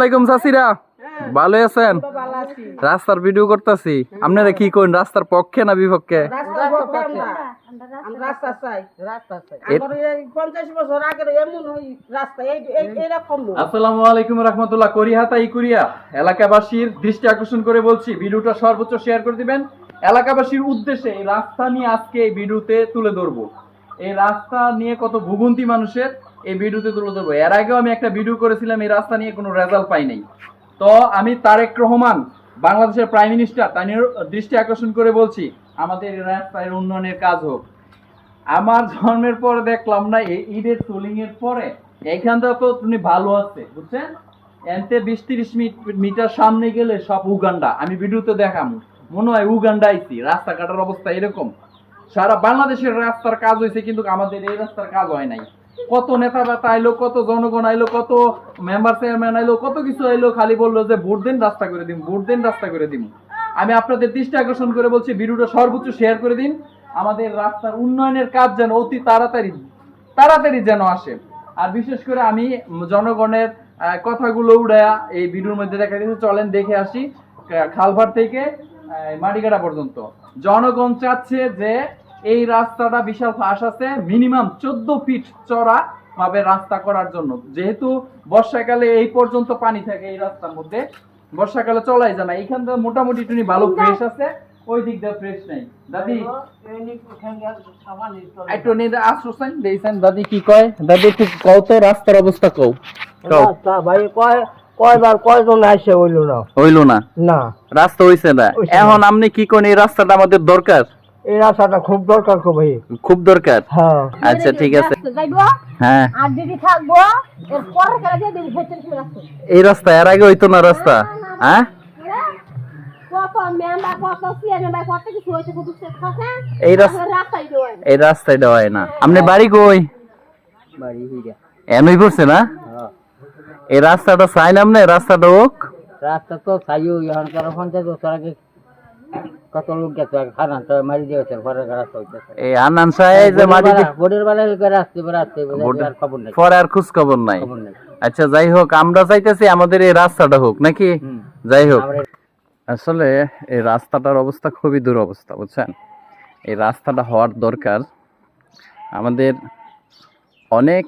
আলাইকুম চাচিরা, ভালো আছেন? রাস্তার ভিডিও করতেছি। আপনারা কি করেন, রাস্তার পক্ষে না বিপক্ষে? আসসালামু আলাইকুম রাহমাতুল্লাহ। করিহাতা ইকুরিয়া এলাকাবাসীর দৃষ্টি আকর্ষণ করে বলছি, ভিডিওটা সর্বোচ্চ শেয়ার করে দিবেন। এলাকাবাসীর উদ্দেশ্যে এই রাস্তা নিয়ে আজকে এই ভিডিওতে তুলে ধরবো। এই রাস্তা নিয়ে কত ভোগান্তি মানুষের, এই ভিডিওতে তুলে ধরবো। এর আগেও আমি একটা ভিডিও করেছিলাম, এই রাস্তা নিয়ে কোনো রেজাল্ট পাই নাই। তো আমি তারেক রহমান, বাংলাদেশের প্রাইম মিনিস্টার, তার দৃষ্টি আকর্ষণ করে বলছি, আমাদের এই রাস্তার উন্নয়নের কাজ হোক। আমার জন্মের পরে দেখলাম না, এই ঈদের সোলিং এর পরে এইখানটা তো তুমি ভালো আছে, বুঝছেন? এনতে 20-30 মিটার সামনে গেলে সব উগান্ডা। আমি ভিডিওতে দেখাবো, মনে হয় উগান্ডা আইছি। রাস্তাঘাটের অবস্থা এরকম। সারা বাংলাদেশের রাস্তার কাজ হয়েছে, কিন্তু আমাদের এই রাস্তার কাজ হয় নাই। কত নেতা বেতা আইলো, কত জনগণ আইলো, কত মেম্বার চেয়ারম্যান আইলো, কত কিছু আইলো, খালি বললো যে ভোট দিন রাস্তা করে দিন, ভোট দিন রাস্তা করে দিন। আমি আপনাদের দৃষ্টি আকর্ষণ করে বলছি, ভিডিওটা সর্বোচ্চ শেয়ার করে দিন। আমাদের রাস্তার উন্নয়নের কাজ যেন অতি তাড়াতাড়ি যেন আসে। আর বিশেষ করে আমি জনগণের কথাগুলো উড়ায়া এই ভিডিওর মধ্যে দেখা দিয়েছি। চলেন দেখে আসি খালভার থেকে মাটিগাড়া পর্যন্ত। জনগণ চাচ্ছে যে এই রাস্তাটা বিশাল ফাঁস আছে, মিনিমাম 14 ফিট চড়া ভাবে রাস্তা করার জন্য। যেহেতু বর্ষাকালে এই পর্যন্ত পানি থাকে এই রাস্তার মধ্যে, বর্ষাকালে চলাই যায় না। এইখানটা মোটামুটি টুনি ভালো ফ্রেশ আছে, ওই দিক দিয়ে ফ্রেশ নাই। দাদি একটু নিয়ে আসছেন দেখছেন, দাদি কি কয়? দাদি একটু কও তো রাস্তার অবস্থা কও। রাস্তা ভাই কয়বার কয়জন আসে হইলো না না রাস্তা হইছে না। এখন আপনি কি কোন এই রাস্তাটা আমাদের দরকার? এই রাস্তাটা খুব দরকার, ভাই খুব দরকার। হ্যাঁ আচ্ছা ঠিক আছে। হ্যাঁ আর দিদি থাকবো এরপর কাজে দিদি ভেতরে রাস্তা। এই রাস্তা এর আগে হইতো না রাস্তা? হ্যাঁ কত মেম্বার কত চেয়ারম্যান কত কিছু হইছে, কিন্তু থাকে এই রাস্তায় দেওয়া হয় না। আপনি বাড়ি কই? বাড়ি হইয়া এমনি পড়ছে না? এই রাস্তাটা চাইলাম না, রাস্তাটা হোক। রাস্তা তো চাইও এখানকার পঞ্চায়েত বছর আগে কত লোক গেছে, খানা তো মারি দিয়েছে, ঘরের রাস্তা হইতেছে। এই আনান সাহেব যে মাটি বোর্ডের বেলা আসতে খবর নাই, পরে আর খোঁজ খবর নাই। আচ্ছা যাই হোক, আমরা চাইতেছি আমাদের এই রাস্তাটা হোক নাকি। যাই হোক, আসলে এই রাস্তাটার অবস্থা খুবই দুরবস্থা, বুঝছেন? এই রাস্তাটা হওয়ার দরকার। আমাদের অনেক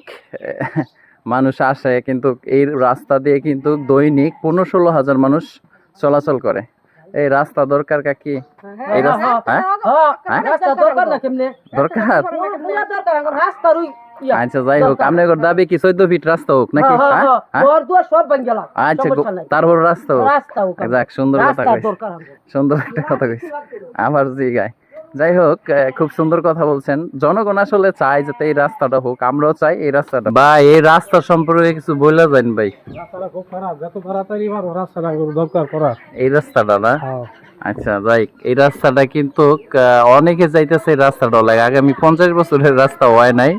মানুষ আসে, কিন্তু এই রাস্তা দিয়ে কিন্তু দৈনিক 15-16 হাজার মানুষ চলাচল করে। এই রাস্তা দরকার কাকি? এই রাস্তা দরকার। আচ্ছা যাই হোক, আপনার দাবি কি 14 ফিট রাস্তা হোক নাকি? আচ্ছা তারপর রাস্তা হোক। যাক, সুন্দর কথা কইছে, সুন্দর একটা কথা কইছে আমার জিগায়। যাই হোক, খুব সুন্দর কথা বলছেন। জনগণ আসলে চায় যাতে এই রাস্তাটা হোক, আমরাও চাই এই রাস্তাটা। ভাই এই রাস্তা সম্পর্কে কিছু বলে যান ভাই। রাস্তাটা খুব খারাপ, যত তাড়াতাড়ি পারো রাস্তাটা দরকার করা। এই রাস্তাটা না? আচ্ছা যাই, এই রাস্তাটা কিন্তু অনেকে চাইতেছে এই রাস্তাটা লাগে। আগামী 50 বছরের রাস্তা হয় নাই।